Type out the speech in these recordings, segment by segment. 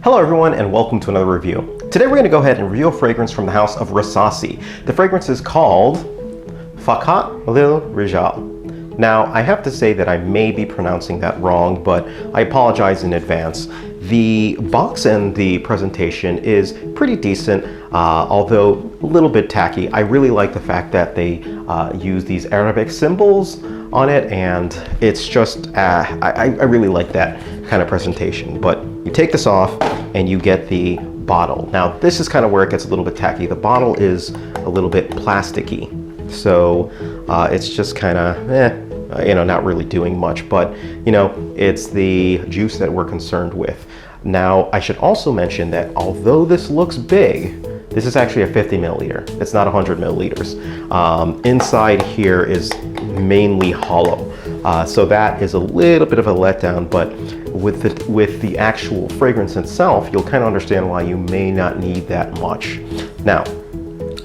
Hello everyone and welcome to another review. Today we're going to go ahead and review a fragrance from the house of Rasasi. The fragrance is called Faqat Lil Rijal. Now I have to say that I may be pronouncing that wrong, but I apologize in advance. The box and the presentation is pretty decent, although a little bit tacky. I really like the fact that they use these Arabic symbols on it, and it's just, I really like that kind of presentation. But you take this off and you get the bottle. Now this is kind of where it gets a little bit tacky. The bottle is a little bit plasticky, so it's just kind of, not really doing much, but it's the juice that we're concerned with. Now I should also mention that although this looks big, this is actually a 50 milliliter. It's not 100 milliliters. Inside here is mainly hollow. So that is a little bit of a letdown, but with the actual fragrance itself, you'll kind of understand why you may not need that much. Now,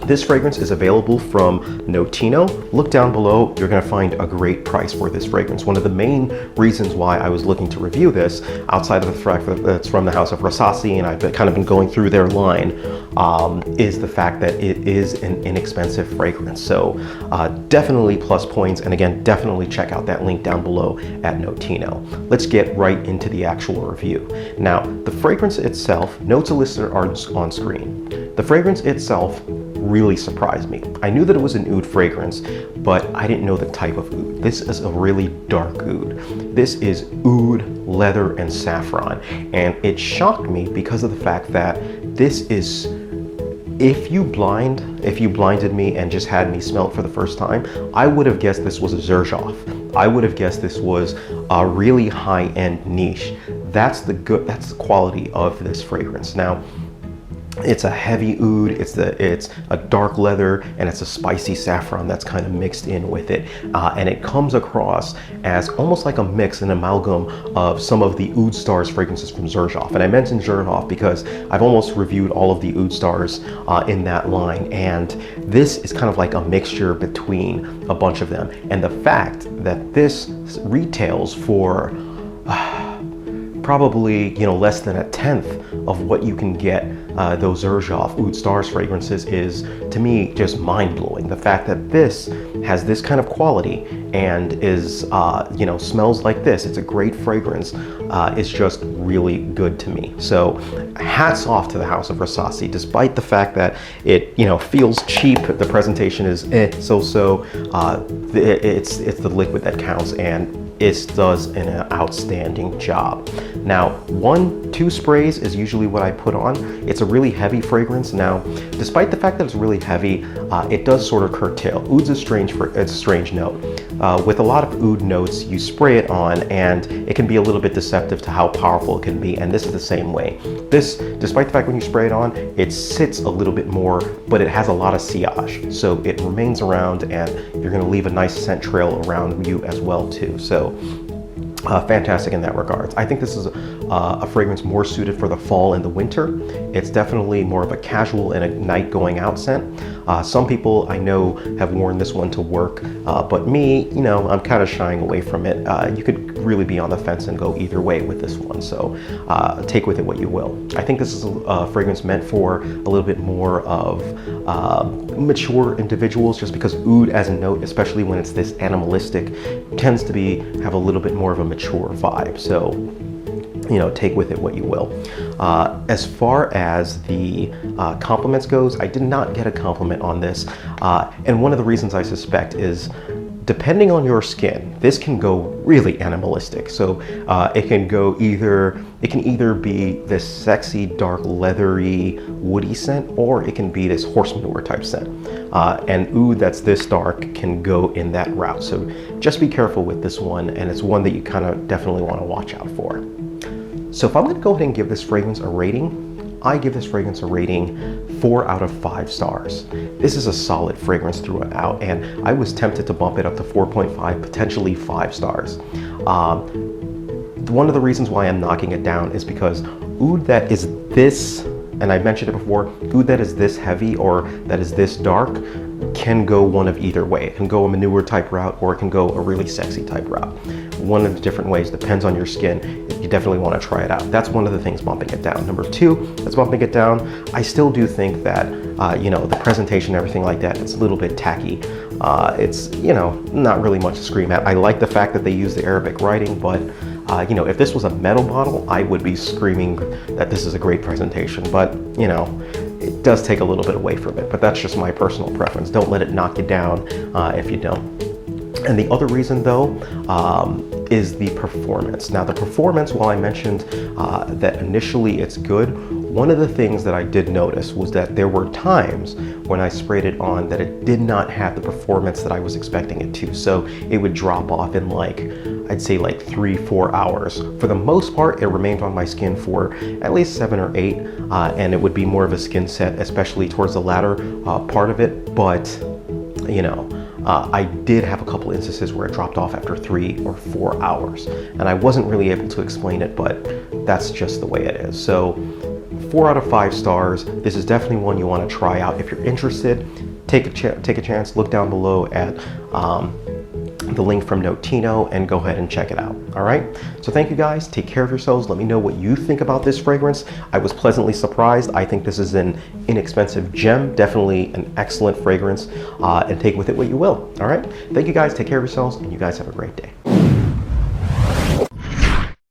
this fragrance is available from Notino. Look down below, you're gonna find a great price for this fragrance. One of the main reasons why I was looking to review this, outside of the fact that it's from the house of Rasasi and I've kind of been going through their line, is the fact that it is an inexpensive fragrance. So definitely plus points, and again, definitely check out that link down below at Notino. Let's get right into the actual review. Now, the fragrance itself, notes are listed on screen. The fragrance itself really surprised me. I knew that it was an oud fragrance, but I didn't know the type of oud. This is a really dark oud. This is oud, leather, and saffron. And it shocked me because of the fact that this is, if you blinded me and just had me smell it for the first time, I would have guessed this was a Xerjoff. I would have guessed this was a really high-end niche. That's the quality of this fragrance. Now, it's a heavy oud, it's a dark leather, and it's a spicy saffron that's kind of mixed in with it. And it comes across as almost like a mix, an amalgam of some of the Oud Stars fragrances from Xerjoff. And I mentioned Xerjoff because I've almost reviewed all of the Oud Stars in that line. And this is kind of like a mixture between a bunch of them. And the fact that this retails for probably less than a tenth of what you can get those Xerjoff Oud Stars fragrances is, to me, just mind-blowing. The fact that this has this kind of quality and is smells like this, it's a great fragrance, is just really good to me. So hats off to the house of Rasasi. Despite the fact that it feels cheap, the presentation is so-so, it's the liquid that counts, and it does an outstanding job. Now, 1-2 sprays is usually what I put on. It's a really heavy fragrance. Now, despite the fact that it's really heavy, it does sort of curtail. Oud's a strange note. With a lot of oud notes, you spray it on and it can be a little bit deceptive to how powerful it can be, and this is the same way. This, despite the fact when you spray it on, it sits a little bit more, but it has a lot of sillage. So it remains around and you're gonna leave a nice scent trail around you as well too. So fantastic in that regard. I think this is a fragrance more suited for the fall and the winter. It's definitely more of a casual and a night going out scent. Some people I know have worn this one to work, but me, I'm kind of shying away from it. You could really be on the fence and go either way with this one, so take with it what you will. I think this is a fragrance meant for a little bit more of mature individuals, just because oud as a note, especially when it's this animalistic, tends to have a little bit more of a mature vibe. So take with it what you will. As far as the compliments goes, I did not get a compliment on this, and one of the reasons I suspect is, depending on your skin, this can go really animalistic. So it can either be this sexy, dark, leathery, woody scent, or it can be this horse manure type scent. And oud that's this dark can go in that route. So just be careful with this one, and it's one that you kind of definitely want to watch out for. So if I'm going to go ahead and give this fragrance a rating, I give this fragrance a rating 4 out of 5 stars. This is a solid fragrance throughout, and I was tempted to bump it up to 4.5, potentially 5 stars. One of the reasons why I'm knocking it down is because oud that is this, and I mentioned it before, oud that is this heavy or that is this dark can go one of either way. It can go a manure type route, or it can go a really sexy type route. One of the different ways depends on your skin. You definitely want to try it out. That's one of the things bumping it down. Number two, that's bumping it down. I still do think that, you know, the presentation, everything like that, it's a little bit tacky. It's, you know, not really much to scream at. I like the fact that they use the Arabic writing, but you know, if this was a metal bottle, I would be screaming that this is a great presentation. But, you know, it does take a little bit away from it. But that's just my personal preference. Don't let it knock you down if you don't. And the other reason, though, is the performance. Now, the performance, while I mentioned that initially it's good, one of the things that I did notice was that there were times when I sprayed it on that it did not have the performance that I was expecting it to. So it would drop off in like, I'd say like 3-4 hours. For the most part, it remained on my skin for at least 7 or 8, and it would be more of a skin set, especially towards the latter part of it. But, you know, I did have a couple instances where it dropped off after 3 or 4 hours, and I wasn't really able to explain it, but that's just the way it is. So 4 out of 5 stars. This is definitely one you want to try out. If you're interested, take a chance, look down below at the link from Notino and go ahead and check it out. All right, so thank you guys. Take care of yourselves. Let me know what you think about this fragrance. I was pleasantly surprised. I think this is an inexpensive gem, definitely an excellent fragrance, and take with it what you will. All right, thank you guys. Take care of yourselves, and you guys have a great day.